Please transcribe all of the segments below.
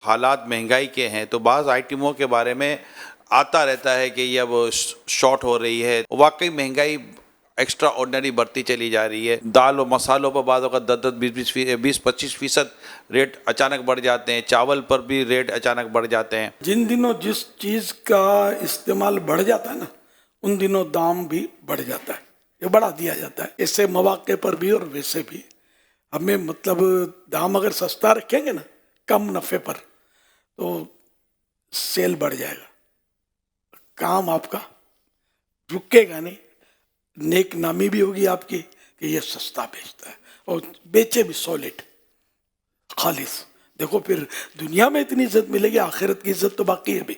हालात महंगाई के हैं तो बाज़ आइटमों के बारे में आता रहता है कि ये अब शॉर्ट हो रही है। वाकई महंगाई एक्स्ट्रा ऑर्डिनरी बढ़ती चली जा रही है। दाल और मसालों पर बाद का 10-20-25% रेट अचानक बढ़ जाते हैं। चावल पर भी रेट अचानक बढ़ जाते हैं। जिन दिनों जिस चीज़ का इस्तेमाल बढ़ जाता है ना, उन दिनों दाम भी बढ़ जाता है, ये बढ़ा दिया जाता है। इससे मौके पर भी और वैसे भी हमें मतलब दाम अगर सस्ता रखेंगे ना, कम नफ़े पर, तो सेल बढ़ जाएगा, काम आपका रुकेगा नहीं, नेक नामी भी होगी आपकी कि ये सस्ता बेचता है और बेचे भी सॉलिड खालिस। देखो फिर दुनिया में इतनी इज्जत मिलेगी, आखिरत की इज्जत तो बाकी है भी।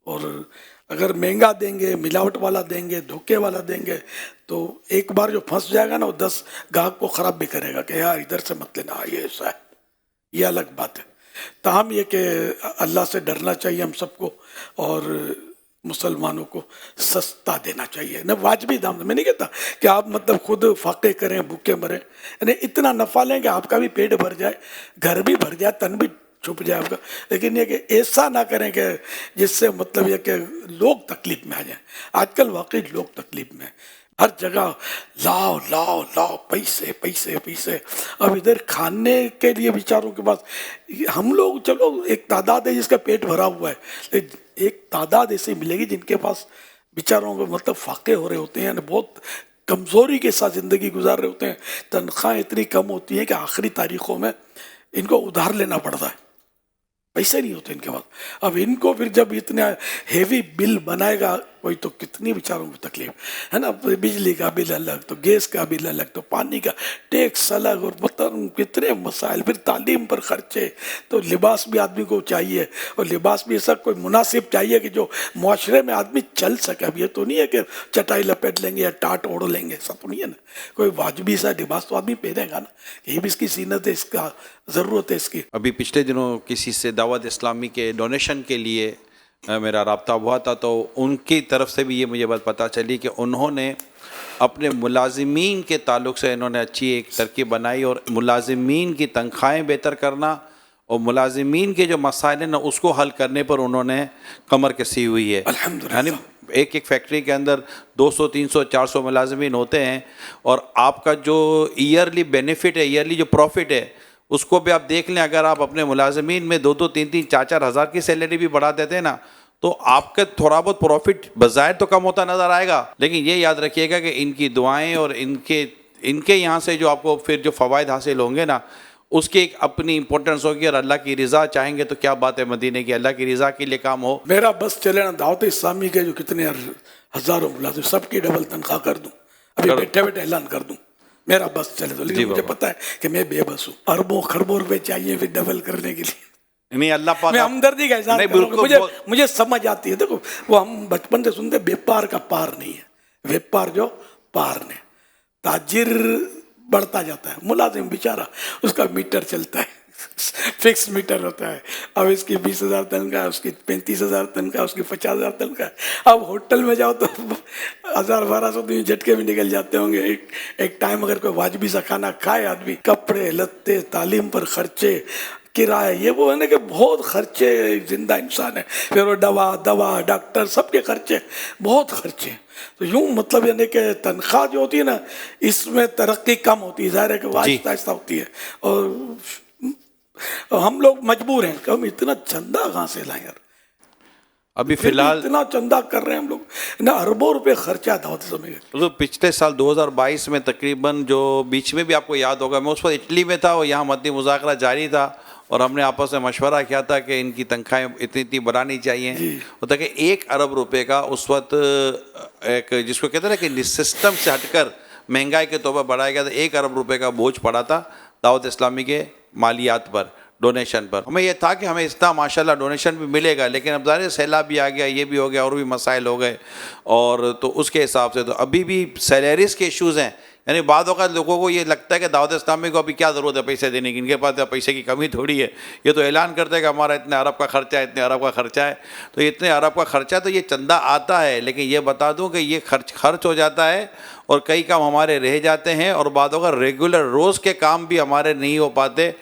और अगर महंगा देंगे, मिलावट वाला देंगे, धोखे वाला देंगे, तो एक बार जो फंस जाएगा ना, वो 10 ग्राहक को ख़राब भी करेगा कि यार इधर से मत लेना, ये ऐसा है। ये अलग बात है। ताहम ये कि अल्लाह से डरना चाहिए हम सबको और मुसलमानों को सस्ता देना चाहिए ना, वाजबी दाम। मैं नहीं कहता कि आप मतलब खुद फाके करें, भूखे मरें, यानी इतना नफ़ा लें कि आपका भी पेट भर जाए, घर भी भर जाए, तन भी छुप जाए आपका। लेकिन ये कि ऐसा ना करें कि जिससे मतलब ये कि लोग तकलीफ में आ जाएं। आजकल वाकई लोग तकलीफ में, हर जगह लाओ लाओ लाओ, पैसे पैसे पैसे। अब इधर खाने के लिए बेचारों के पास, हम लोग चलो एक तादाद है जिसका पेट भरा हुआ है, लेकिन एक तादाद ऐसी मिलेगी जिनके पास बेचारों को मतलब फाके हो रहे होते हैं, बहुत कमज़ोरी के साथ ज़िंदगी गुजार रहे होते हैं। तनख्वाह इतनी कम होती है कि आखिरी तारीखों में इनको उधार लेना पड़ता है, पैसे नहीं होते इनके पास। अब इनको फिर जब इतना हेवी बिल बनाएगा कोई, तो कितनी बेचारों को तकलीफ है ना। बिजली का बिल अलग, तो गैस का बिल अलग, तो पानी का टैक्स अलग, और बताऊँ कितने मसाइल। फिर तालीम पर खर्चे, तो लिबास भी आदमी को चाहिए, और लिबास भी ऐसा कोई मुनासिब चाहिए कि जो माशरे में आदमी चल सके। अब ये तो नहीं है कि चटाई लपेट लेंगे या टाट ओढ़ लेंगे, ऐसा तो नहीं है ना। कोई वाजबी सा लिबास तो आदमी पहनेगा ना, ये भी इसकी सीनत है, इसका ज़रूरत है इसकी। अभी पिछले दिनों किसी से दावत इस्लामी के डोनेशन के लिए मेरा राब्ता हुआ था, तो उनकी तरफ से भी ये मुझे बात पता चली कि उन्होंने अपने मुलाजिमीन के ताल्लुक़ से इन्होंने अच्छी एक तरकीब बनाई, और मुलाजिमीन की तनख्वाहें बेहतर करना और मुलाजिमीन के जो मसाइल हैं ना, उसको हल करने पर उन्होंने कमर कसी हुई है। यानी एक एक फैक्ट्री के अंदर 200, 300, 400 मुलाजिमीन होते हैं, और आपका जो ईयरली बेनिफिट है, ईयरली जो प्रॉफिट है, उसको भी आप देख लें। अगर आप अपने मुलाजिमीन में 2-2, 3-3, 4-4 हज़ार की सैलरी भी बढ़ा देते हैं ना, तो आपका थोड़ा बहुत प्रॉफिट बज़ाहिर तो कम होता नज़र आएगा, लेकिन ये याद रखिएगा कि इनकी दुआएं और इनके यहाँ से जो आपको फिर जो फ़वाइद हासिल होंगे ना, उसकी एक अपनी इंपॉर्टेंस होगी। और अल्लाह की रज़ा चाहेंगे तो क्या बात है मदीने की, अल्लाह की रज़ा के लिए काम हो। मेरा बस चले ना, दावत इस्लामी के जो कितने हज़ारों मुलाजिम, सबकी डबल तनख्वाह कर दूं, अभी बैठे बैठे ऐलान कर दूं, मेरा बस चले तो। लेकिन मुझे पता है कि मैं बेबस हूँ, अरबों खरबों रुपए चाहिए फिर डबल करने के लिए। नहीं, अल्लाह पाक, मैं हमदर्दी का इज़हार कर रहा हूं, मुझे समझ आती है। देखो वो हम बचपन से सुनते, व्यापार का पार नहीं है, व्यापार जो पार नहीं, ताजिर बढ़ता जाता है, मुलाजिम बेचारा उसका मीटर चलता है, फिक्स मीटर होता है। अब इसकी 20,000 तनख्वाह, उसकी 35,000 तनख्वाह, उसकी 50,000 तनख्वाह। अब होटल में जाओ तो 1,000-1,200 तो झटके में निकल जाते होंगे। एक टाइम अगर कोई वाजबी सा खाना खाए आदमी, कपड़े लत्ते, तालीम पर खर्चे, किराया, ये वो है ना कि बहुत खर्चे, जिंदा इंसान है। फिर वो दवा डॉक्टर, सबके खर्चे, बहुत खर्चे। तो यूँ मतलब यानी कि तनख्वाह जो होती है ना, इसमें तरक्की कम होती है, ज़ाहिर है कि आहिस्ता आहिस्ता होती है। और हम लोग मजबूर हैं कि हम इतना चंदा कहाँ से लाएं यार। अभी फिलहाल इतना चंदा कर रहे हैं हम लोग ना, अरबों रुपए खर्चा था उस समय। तो पिछले साल 2022 में तकरीबन, जो बीच में भी आपको याद होगा, मैं उस वक्त इटली में था और यहाँ मद्दी मुज़ाकरा जारी था, और हमने आपस में मशवरा किया था कि इनकी तनख्वाहें इतनी इतनी बढ़ानी चाहिए। होता कि 1 अरब रुपए का उस वक्त एक जिसको कहते हैं ना कि सिस्टम से हटकर महंगाई के तौर पर बढ़ाया गया था, 1 अरब रुपए का बोझ पड़ा था दावत इस्लामी के मालियात पर, डोनेशन पर। हमें यह था कि हमें इतना माशाल्लाह डोनेशन भी मिलेगा, लेकिन अब ज़ाहिर सैलाब भी आ गया, ये भी हो गया, और भी मसाइल हो गए, और तो उसके हिसाब से तो अभी भी सैलरीज़ के इश्यूज़ हैं। यानी बाद वक़्त लोगों को ये लगता है कि दावत इस्लामी को अभी क्या ज़रूरत है पैसे देने की, इनके पास पैसे की कमी थोड़ी है। ये तो ऐलान करते हैं कि हमारा इतने अरब का खर्चा है, इतने अरब का खर्चा है। तो इतने अरब का खर्चा, तो ये चंदा आता है, लेकिन ये बता दूं कि ये खर्च हो जाता है, और कई काम हमारे रह जाते हैं, और बाद वक़्त रेगुलर रोज़ के काम भी हमारे नहीं हो पाते।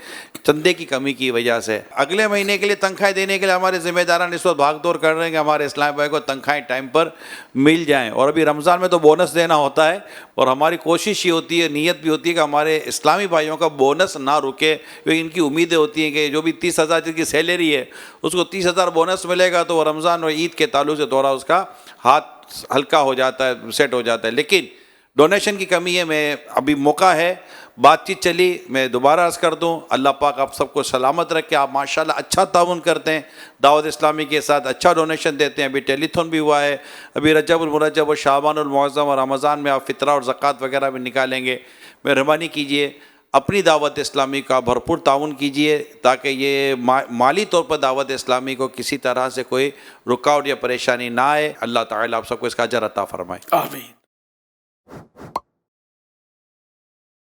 चंदे की कमी की वजह से। अगले महीने के लिए तनख्वाहें देने के लिए हमारे जिम्मेदारान इस वक्त भाग दौड़ कर रहे हैं कि हमारे इस्लामी भाई को तनख्वाहें टाइम पर मिल जाएं। और अभी रमज़ान में तो बोनस देना होता है और हमारी कोशिश ये होती है, नीयत भी होती है कि हमारे इस्लामी भाइयों का बोनस ना रुके, क्योंकि इनकी उम्मीदें होती हैं कि जो भी 30,000 की सैलरी है उसको 30,000 बोनस मिलेगा तो वो रमज़ान और ईद के ताल्लुक से थोड़ा उसका हाथ हल्का हो जाता है, सेट हो जाता है। लेकिन डोनेशन की कमी है। मैं अभी मौका है, बातचीत चली, मैं दोबारा अर्ज़ कर दूं, अल्लाह पाक आप सबको सलामत रखे। आप माशाल्लाह अच्छा ताउन करते हैं दावत इस्लामी के साथ, अच्छा डोनेशन देते हैं। अभी टेलीथॉन भी हुआ है, अभी रजब मुरजब और शाबानुल मुअज़्ज़म और रमज़ान में आप फ़ितरा और ज़कात वगैरह भी निकालेंगे। मेहरबानी कीजिए, अपनी दावत इस्लामी का भरपूर ताउन कीजिए ताकि ये माली तौर पर दावत इस्लामी को किसी तरह से कोई रुकावट या परेशानी ना आए। अल्लाह ताला आप सबको इसका अजर अता फरमाए। आमीन।